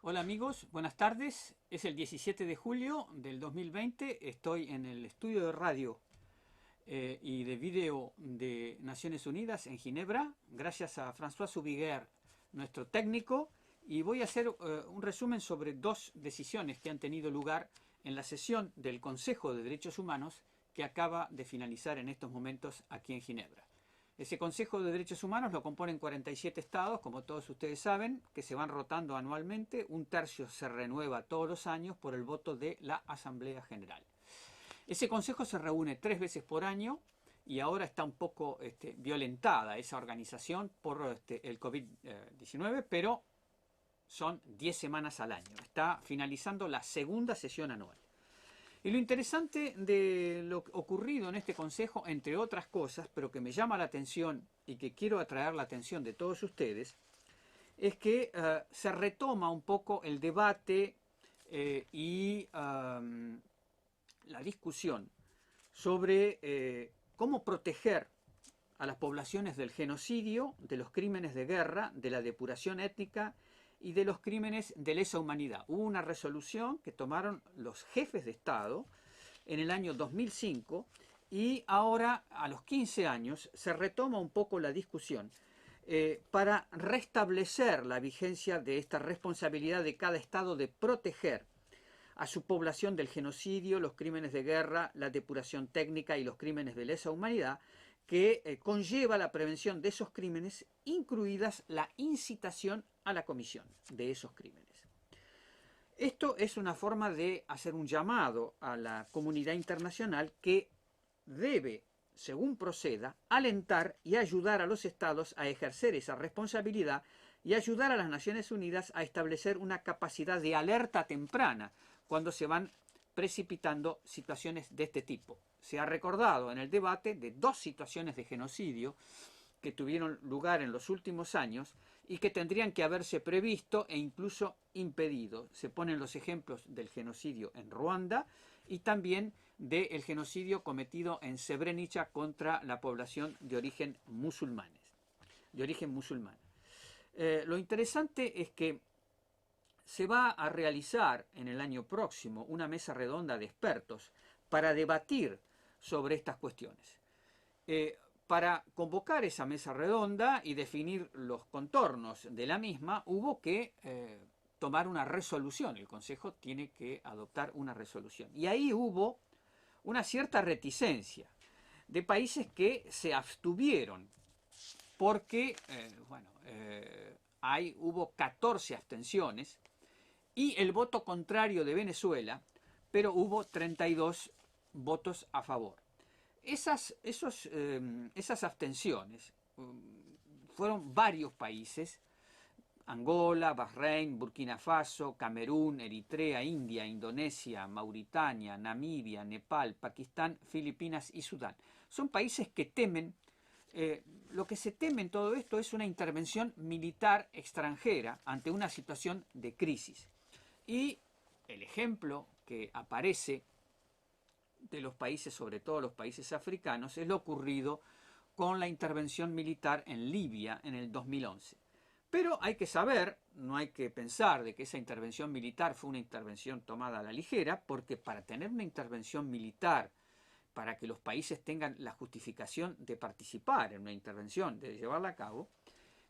Hola amigos, buenas tardes. Es el 17 de julio del 2020. Estoy en el estudio de radio y de video de Naciones Unidas en Ginebra, gracias a François Subiguer, nuestro técnico, y voy a hacer un resumen sobre dos decisiones que han tenido lugar en la sesión del Consejo de Derechos Humanos que acaba de finalizar en estos momentos aquí en Ginebra. Ese Consejo de Derechos Humanos lo componen 47 estados, como todos ustedes saben, que se van rotando anualmente. Un tercio se renueva todos los años por el voto de la Asamblea General. Ese Consejo se reúne 3 veces por año y ahora está un poco violentada esa organización por el COVID-19, pero son 10 semanas al año. Está finalizando la segunda sesión anual. Y lo interesante de lo ocurrido en este consejo, entre otras cosas, pero que me llama la atención y que quiero atraer la atención de todos ustedes, es que se retoma un poco el debate y la discusión sobre cómo proteger a las poblaciones del genocidio, de los crímenes de guerra, de la depuración étnica y de los crímenes de lesa humanidad. Hubo una resolución que tomaron los jefes de Estado en el año 2005 y ahora, a los 15 años, se retoma un poco la discusión para restablecer la vigencia de esta responsabilidad de cada Estado de proteger a su población del genocidio, los crímenes de guerra, la depuración técnica y los crímenes de lesa humanidad, que conlleva la prevención de esos crímenes, incluidas la incitación a la comisión de esos crímenes. Esto es una forma de hacer un llamado a la comunidad internacional que debe, según proceda, alentar y ayudar a los estados a ejercer esa responsabilidad y ayudar a las Naciones Unidas a establecer una capacidad de alerta temprana cuando se van precipitando situaciones de este tipo. Se ha recordado en el debate de dos situaciones de genocidio que tuvieron lugar en los últimos años y que tendrían que haberse previsto e incluso impedido. Se ponen los ejemplos del genocidio en Ruanda y también del genocidio cometido en Srebrenica contra la población de origen musulmán. Lo interesante es que se va a realizar en el año próximo una mesa redonda de expertos para debatir sobre estas cuestiones. Para convocar esa mesa redonda y definir los contornos de la misma, hubo que tomar una resolución. El Consejo tiene que adoptar una resolución. Y ahí hubo una cierta reticencia de países que se abstuvieron porque, hubo 14 abstenciones y el voto contrario de Venezuela, pero hubo 32 votos a favor. Esas abstenciones fueron varios países: Angola, Bahrein, Burkina Faso, Camerún, Eritrea, India, Indonesia, Mauritania, Namibia, Nepal, Pakistán, Filipinas y Sudán. Son países que temen, lo que se teme en todo esto es una intervención militar extranjera ante una situación de crisis. Y el ejemplo que aparece de los países, sobre todo los países africanos, es lo ocurrido con la intervención militar en Libia en el 2011. Pero hay que saber, no hay que pensar de que esa intervención militar fue una intervención tomada a la ligera, porque para tener una intervención militar, para que los países tengan la justificación de participar en una intervención, de llevarla a cabo,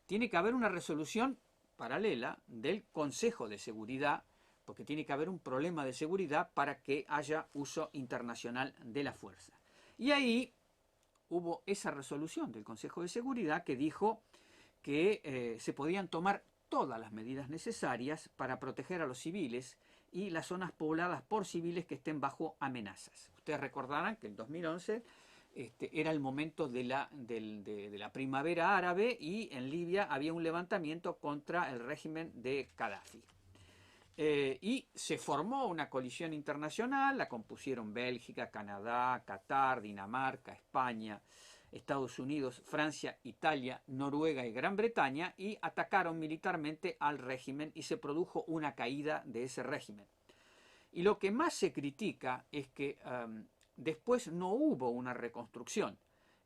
tiene que haber una resolución paralela del Consejo de Seguridad, porque tiene que haber un problema de seguridad para que haya uso internacional de la fuerza. Y ahí hubo esa resolución del Consejo de Seguridad que dijo que se podían tomar todas las medidas necesarias para proteger a los civiles y las zonas pobladas por civiles que estén bajo amenazas. Ustedes recordarán que en 2011 era el momento de la primavera árabe y en Libia había un levantamiento contra el régimen de Gaddafi. Y se formó una coalición internacional, la compusieron Bélgica, Canadá, Qatar, Dinamarca, España, Estados Unidos, Francia, Italia, Noruega y Gran Bretaña, y atacaron militarmente al régimen y se produjo una caída de ese régimen. Y lo que más se critica es que después no hubo una reconstrucción.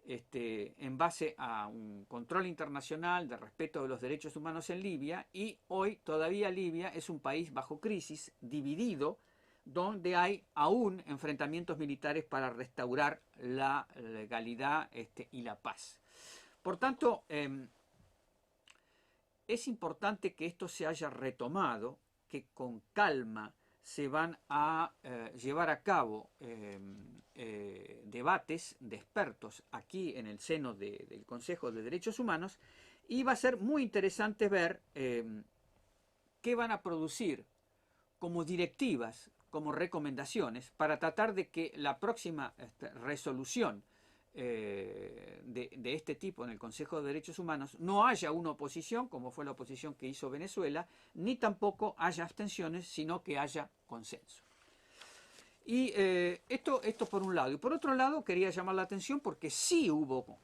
en base a un control internacional de respeto de los derechos humanos en Libia, y hoy todavía Libia es un país bajo crisis, dividido, donde hay aún enfrentamientos militares para restaurar la legalidad y la paz. Por tanto, es importante que esto se haya retomado, que con calma se van a llevar a cabo debates de expertos aquí en el seno del Consejo de Derechos Humanos, y va a ser muy interesante ver qué van a producir como directivas, como recomendaciones, para tratar de que la próxima resolución de este tipo en el Consejo de Derechos Humanos no haya una oposición, como fue la oposición que hizo Venezuela, ni tampoco haya abstenciones, sino que haya consenso. Y esto por un lado. Y por otro lado, quería llamar la atención porque sí hubo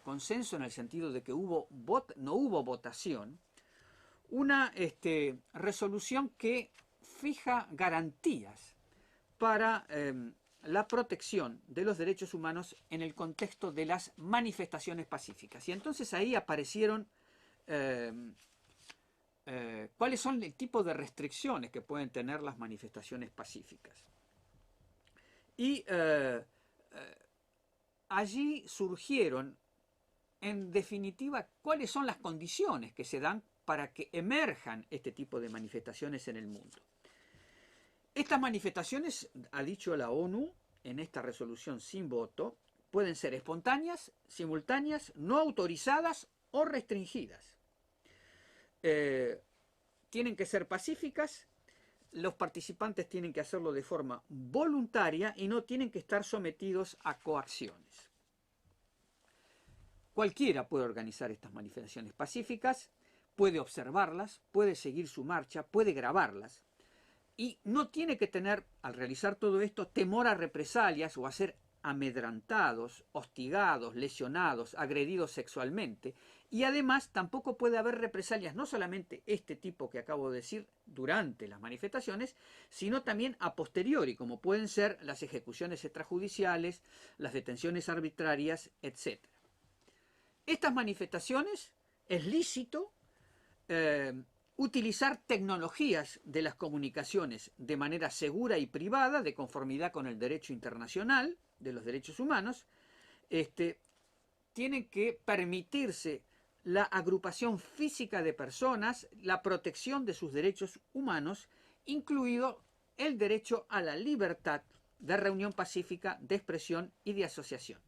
consenso, en el sentido de que no hubo votación, una resolución que fija garantías para la protección de los derechos humanos en el contexto de las manifestaciones pacíficas. Y entonces ahí aparecieron cuáles son el tipo de restricciones que pueden tener las manifestaciones pacíficas. Y allí surgieron, en definitiva, cuáles son las condiciones que se dan para que emerjan este tipo de manifestaciones en el mundo. Estas manifestaciones, ha dicho la ONU en esta resolución sin voto, pueden ser espontáneas, simultáneas, no autorizadas o restringidas. Tienen que ser pacíficas, los participantes tienen que hacerlo de forma voluntaria y no tienen que estar sometidos a coacciones. Cualquiera puede organizar estas manifestaciones pacíficas, puede observarlas, puede seguir su marcha, puede grabarlas. Y no tiene que tener, al realizar todo esto, temor a represalias o a ser amedrantados, hostigados, lesionados, agredidos sexualmente. Y además tampoco puede haber represalias, no solamente este tipo que acabo de decir durante las manifestaciones, sino también a posteriori, como pueden ser las ejecuciones extrajudiciales, las detenciones arbitrarias, etc. Estas manifestaciones es lícito utilizar tecnologías de las comunicaciones de manera segura y privada, de conformidad con el derecho internacional de los derechos humanos. Tienen que permitirse la agrupación física de personas, la protección de sus derechos humanos, incluido el derecho a la libertad de reunión pacífica, de expresión y de asociación.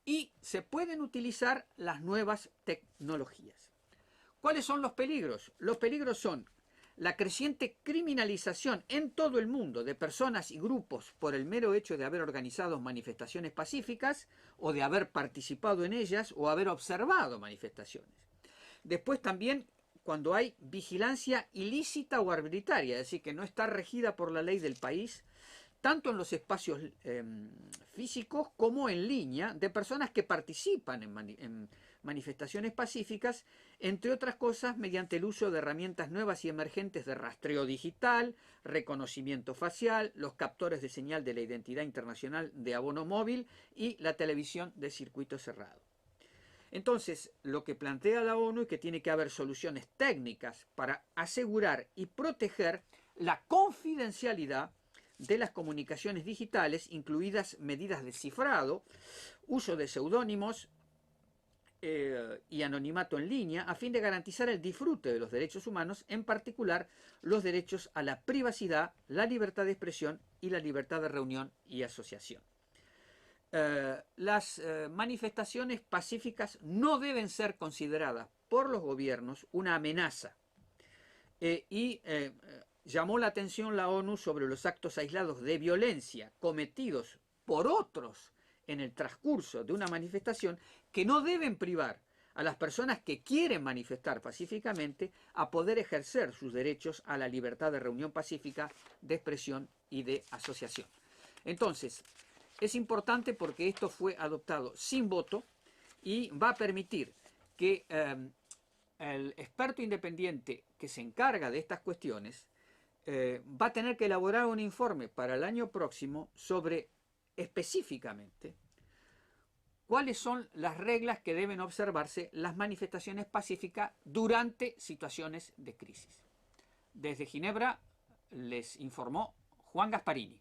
Y se pueden utilizar las nuevas tecnologías. ¿Cuáles son los peligros? Los peligros son la creciente criminalización en todo el mundo de personas y grupos por el mero hecho de haber organizado manifestaciones pacíficas o de haber participado en ellas o haber observado manifestaciones. Después también cuando hay vigilancia ilícita o arbitraria, es decir, que no está regida por la ley del país, tanto en los espacios físicos como en línea, de personas que participan en manifestaciones pacíficas, entre otras cosas mediante el uso de herramientas nuevas y emergentes de rastreo digital, reconocimiento facial, los captores de señal de la identidad internacional de abono móvil y la televisión de circuito cerrado. Entonces, lo que plantea la ONU es que tiene que haber soluciones técnicas para asegurar y proteger la confidencialidad de las comunicaciones digitales, incluidas medidas de cifrado, uso de seudónimos y anonimato en línea, a fin de garantizar el disfrute de los derechos humanos, en particular los derechos a la privacidad, la libertad de expresión y la libertad de reunión y asociación. Las manifestaciones pacíficas no deben ser consideradas por los gobiernos una amenaza llamó la atención la ONU sobre los actos aislados de violencia cometidos por otros en el transcurso de una manifestación, que no deben privar a las personas que quieren manifestar pacíficamente a poder ejercer sus derechos a la libertad de reunión pacífica, de expresión y de asociación. Entonces, es importante porque esto fue adoptado sin voto y va a permitir que el experto independiente que se encarga de estas cuestiones va a tener que elaborar un informe para el año próximo sobre específicamente ¿Cuáles son las reglas que deben observarse las manifestaciones pacíficas durante situaciones de crisis? Desde Ginebra les informó Juan Gasparini.